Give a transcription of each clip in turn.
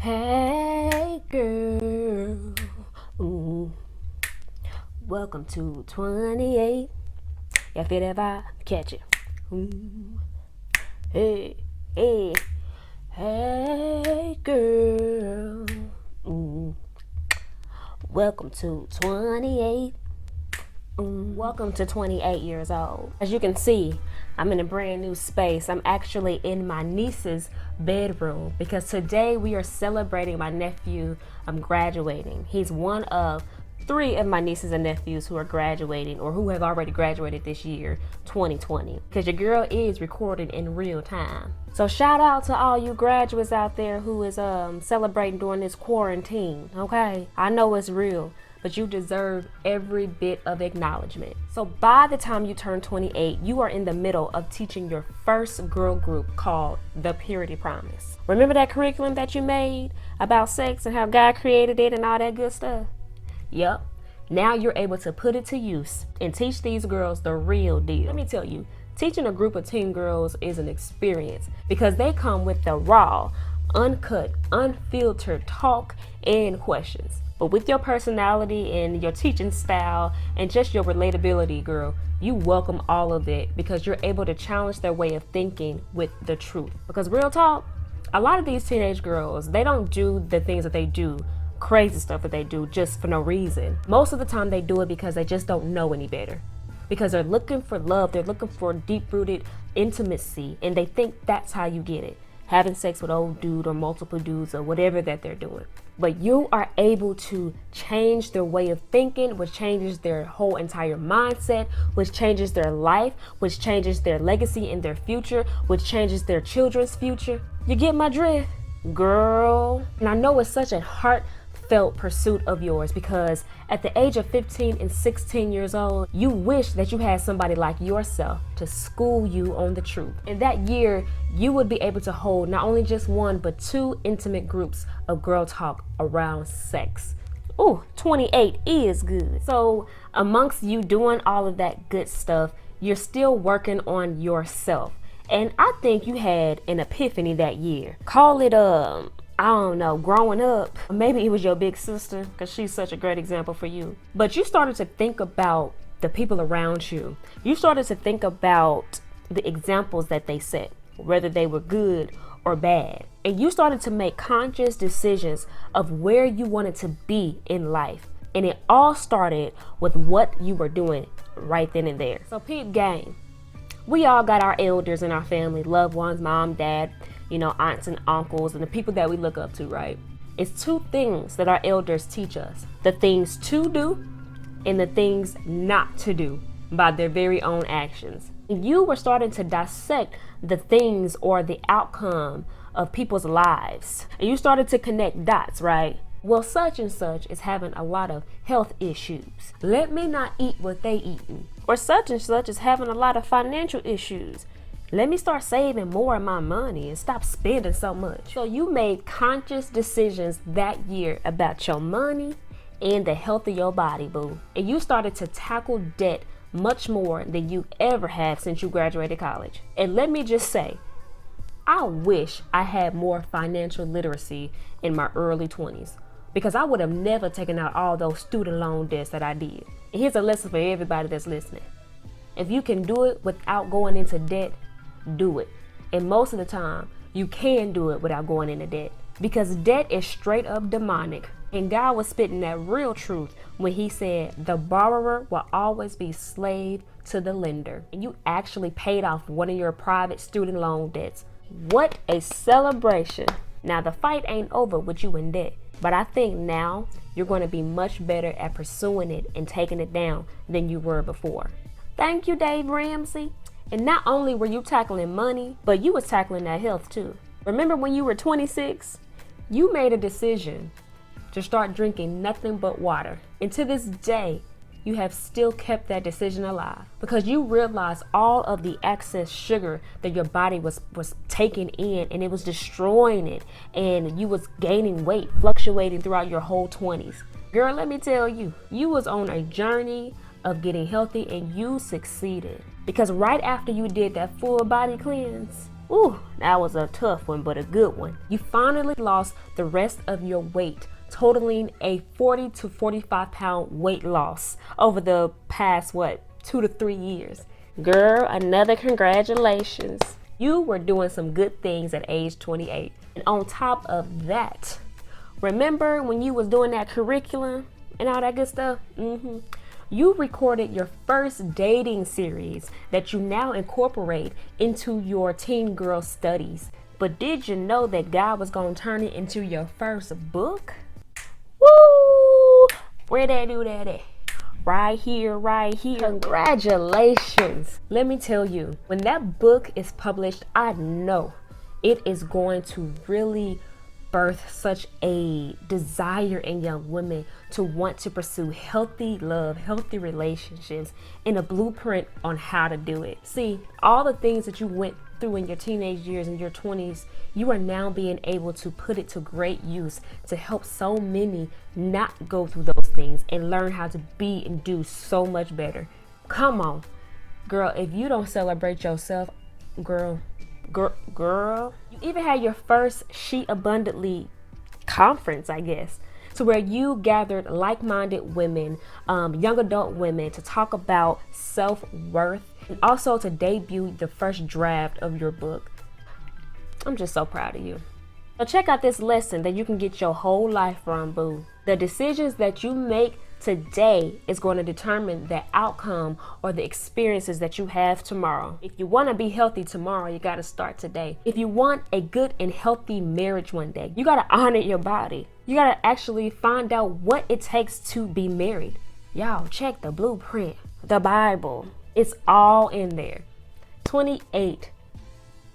Hey girl, ooh, welcome to 28. You feel that vibe? Catch it. Ooh. Hey, hey, hey girl, ooh, welcome to 28. Welcome to 28 years old. As you can see, I'm in a brand new space. I'm actually in my niece's bedroom because today we are celebrating my nephew graduating. He's one of 3 of my nieces and nephews who are graduating or who have already graduated this year, 2020. Because your girl is recording in real time. So shout out to all you graduates out there who is celebrating during this quarantine, okay? I know it's real, but you deserve every bit of acknowledgement. So by the time you turn 28, you are in the middle of teaching your first girl group called The Purity Promise. Remember that curriculum that you made about sex and how God created it and all that good stuff? Yep. Now you're able to put it to use and teach these girls the real deal. Let me tell you, teaching a group of teen girls is an experience because they come with the raw, uncut, unfiltered talk and questions. But with your personality and your teaching style and just your relatability, girl, you welcome all of it because you're able to challenge their way of thinking with the truth. Because real talk, a lot of these teenage girls, they don't do the things that they do, crazy stuff that they do just for no reason. Most of the time they do it because they just don't know any better. Because they're looking for love, they're looking for deep-rooted intimacy, and they think that's how you get it. Having sex with old dude or multiple dudes or whatever that they're doing. But you are able to change their way of thinking, which changes their whole entire mindset, which changes their life, which changes their legacy and their future, which changes their children's future. You get my drift, girl? And I know it's such a heartfelt pursuit of yours because at the age of 15 and 16 years old, you wish that you had somebody like yourself to school you on the truth. In that year, you would be able to hold not only just 1, but 2 intimate groups of girl talk around sex. Ooh, 28 is good. So amongst you doing all of that good stuff, you're still working on yourself. And I think you had an epiphany that year. Call it I don't know, growing up. Maybe it was your big sister, because she's such a great example for you. But you started to think about the people around you. You started to think about the examples that they set, whether they were good or bad. And you started to make conscious decisions of where you wanted to be in life. And it all started with what you were doing right then and there. So peep game. We all got our elders in our family, loved ones, mom, dad, aunts and uncles, and the people that we look up to, right? It's 2 things that our elders teach us. The things to do and the things not to do by their very own actions. You were starting to dissect the things or the outcome of people's lives. And you started to connect dots, right? Well, such and such is having a lot of health issues. Let me not eat what they eating. Or such and such is having a lot of financial issues. Let me start saving more of my money and stop spending so much. So you made conscious decisions that year about your money and the health of your body, boo. And you started to tackle debt much more than you ever have since you graduated college. And let me just say, I wish I had more financial literacy in my early 20s because I would have never taken out all those student loan debts that I did. And here's a lesson for everybody that's listening. If you can do it without going into debt, do it. And most of the time, you can do it without going into debt because debt is straight up demonic. And God was spitting that real truth when he said the borrower will always be slave to the lender. And you actually paid off one of your private student loan debts. What a celebration. Now the fight ain't over with you in debt, but I think now you're going to be much better at pursuing it and taking it down than you were before. Thank you, Dave Ramsey. And not only were you tackling money, but you was tackling that health too. Remember when you were 26? You made a decision to start drinking nothing but water. And to this day, you have still kept that decision alive because you realized all of the excess sugar that your body was taking in and it was destroying it. And you was gaining weight, fluctuating throughout your whole 20s. Girl, let me tell you, you was on a journey of getting healthy and you succeeded. Because right after you did that full body cleanse, Ooh, that was a tough one, but a good one. You finally lost the rest of your weight, totaling a 40 to 45 pound weight loss over the past, 2 to 3 years. Girl, another congratulations. You were doing some good things at age 28. And on top of that, remember when you was doing that curriculum and all that good stuff? You recorded your first dating series that you now incorporate into your teen girl studies. But did you know that God was going to turn it into your first book? Woo! Where that do that at? Right here, right here. Congratulations. Let me tell you, when that book is published, I know it is going to really birth such a desire in young women to want to pursue healthy love, healthy relationships, and a blueprint on how to do it. See, all the things that you went through in your teenage years and your 20s, you are now being able to put it to great use to help so many not go through those things and learn how to be and do so much better. Come on, girl, if you don't celebrate yourself, girl, you even had your first She Abundantly conference, I guess, to where you gathered like-minded women, young adult women, to talk about self-worth and also to debut the first draft of your book. I'm just so proud of you. So check out this lesson that you can get your whole life from, boo. The decisions that you make today is going to determine the outcome or the experiences that you have tomorrow. If you want to be healthy tomorrow, you got to start today. If you want a good and healthy marriage one day, you got to honor your body. You got to actually find out what it takes to be married. Y'all, check the blueprint, the Bible. It's all in there. 28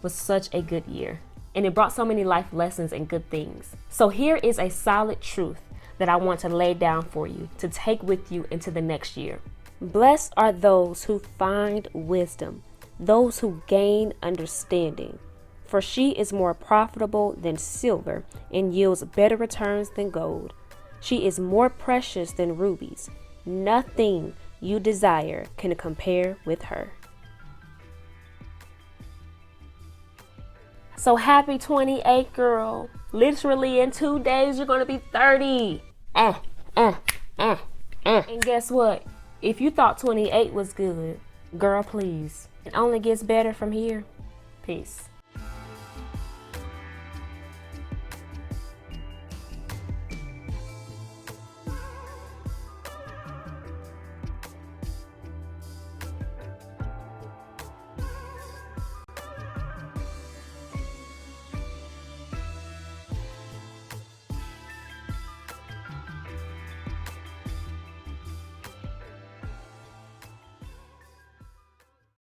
was such a good year, and it brought so many life lessons and good things. So here is a solid truth that I want to lay down for you to take with you into the next year. Blessed are those who find wisdom, those who gain understanding, for she is more profitable than silver and yields better returns than gold. She is more precious than rubies. Nothing you desire can compare with her. So happy 28, girl. Literally in 2 days, you're going to be 30. And guess what? If you thought 28 was good, girl, please. It only gets better from here. Peace.